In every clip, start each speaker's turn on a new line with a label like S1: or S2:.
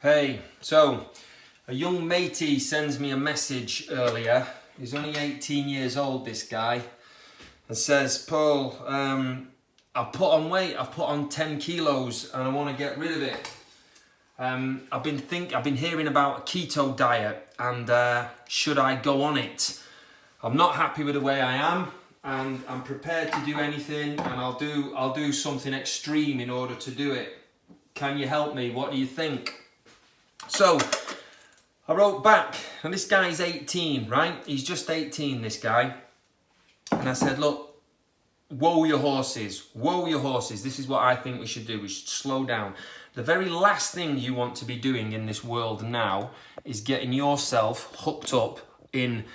S1: Hey, so a young matey sends me a message earlier. He's only 18 years old, this guy, and says, Paul, I've put on weight, I've put on 10 kilos and I want to get rid of it. I've been hearing about a keto diet and should I go on it? I'm not happy with the way I am and I'm prepared to do anything, and I'll do something extreme in order to do it. Can you help me? What do you think? So I wrote back, and this guy's 18, right? He's just 18, this guy. And I said, look, whoa your horses, whoa your horses. This is what I think we should do. We should slow down. The very last thing you want to be doing in this world now is getting yourself hooked up in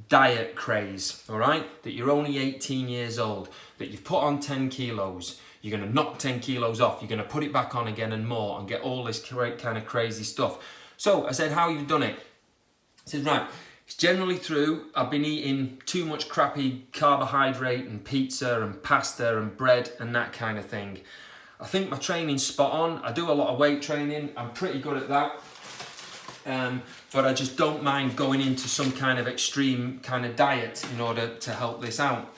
S1: diet craze, all right? That you're only 18 years old, that you've put on 10 kilos. You're going to knock 10 kilos off. You're going to put it back on again and more and get all this kind of crazy stuff. So I said, how have you done it? He said, right, it's generally through. I've been eating too much crappy carbohydrate and pizza and pasta and bread and that kind of thing. I think my training's spot on. I do a lot of weight training. I'm pretty good at that. But I just don't mind going into some kind of extreme kind of diet in order to help this out.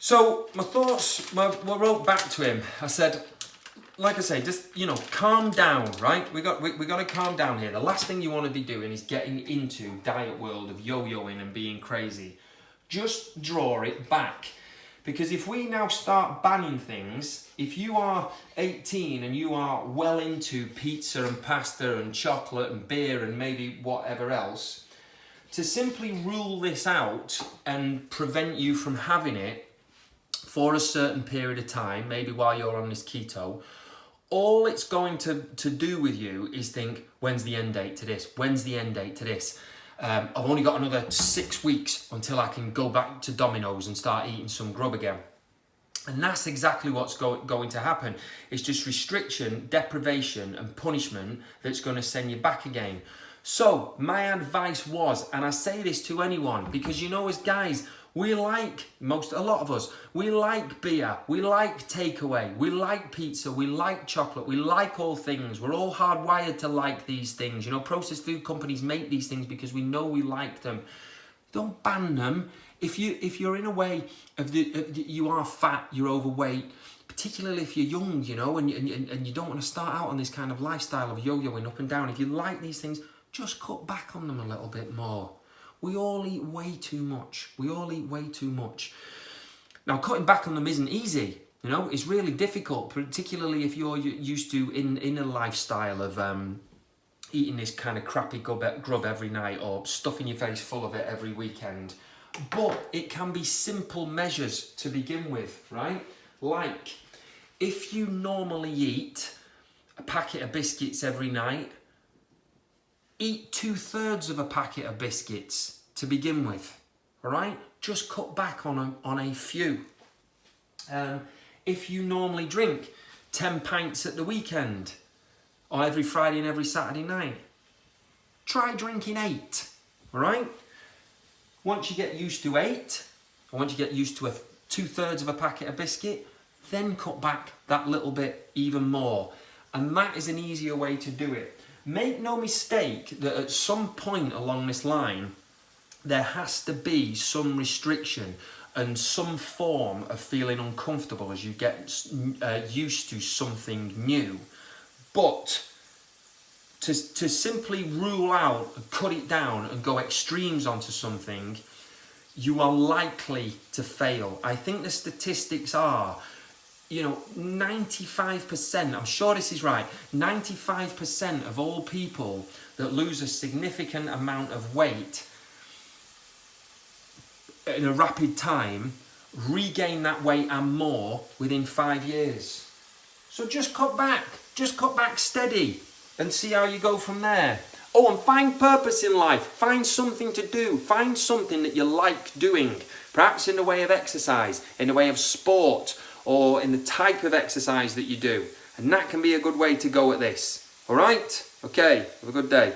S1: So my thoughts, I wrote back to him. I said, like I say, just, calm down, right? We got to calm down here. The last thing you want to be doing is getting into diet world of yo-yoing and being crazy. Just draw it back. Because if we now start banning things, if you are 18 and you are well into pizza and pasta and chocolate and beer and maybe whatever else, to simply rule this out and prevent you from having it for a certain period of time, maybe while you're on this keto, all it's going to do with you is think, when's the end date to this? When's the end date to this? I've only got another 6 weeks until I can go back to Domino's and start eating some grub again. And that's exactly what's going to happen. It's just restriction, deprivation and punishment that's going to send you back again. So my advice was, and I say this to anyone, because as guys, we like, a lot of us, we like beer, we like takeaway, we like pizza, we like chocolate, we like all things. We're all hardwired to like these things. Processed food companies make these things because we know we like them. Don't ban them. If you're in a way of you are fat, you're overweight, particularly if you're young, and you don't want to start out on this kind of lifestyle of yo-yoing up and down. If you like these things, just cut back on them a little bit more. We all eat way too much. Now, cutting back on them isn't easy. It's really difficult, particularly if you're used to in a lifestyle of eating this kind of crappy grub every night or stuffing your face full of it every weekend. But it can be simple measures to begin with, right? Like, if you normally eat a packet of biscuits every night, eat 2/3 of a packet of biscuits to begin with, all right? Just cut back on a few. If you normally drink 10 pints at the weekend, or every Friday and every Saturday night, try drinking 8, all right? Once you get used to 8, and once you get used to 2/3 of a packet of biscuit, then cut back that little bit even more. And that is an easier way to do it. Make no mistake that at some point along this line, there has to be some restriction and some form of feeling uncomfortable as you get used to something new. But to simply rule out and cut it down and go extremes onto something, you are likely to fail. I think the statistics are, 95%, I'm sure this is right, 95% of all people that lose a significant amount of weight in a rapid time regain that weight and more within 5 years. So just cut back steady and see how you go from there. Oh, and find purpose in life. Find something to do. Find something that you like doing, perhaps in the way of exercise, in the way of sport, or in the type of exercise that you do. And that can be a good way to go at this. All right? Okay, have a good day.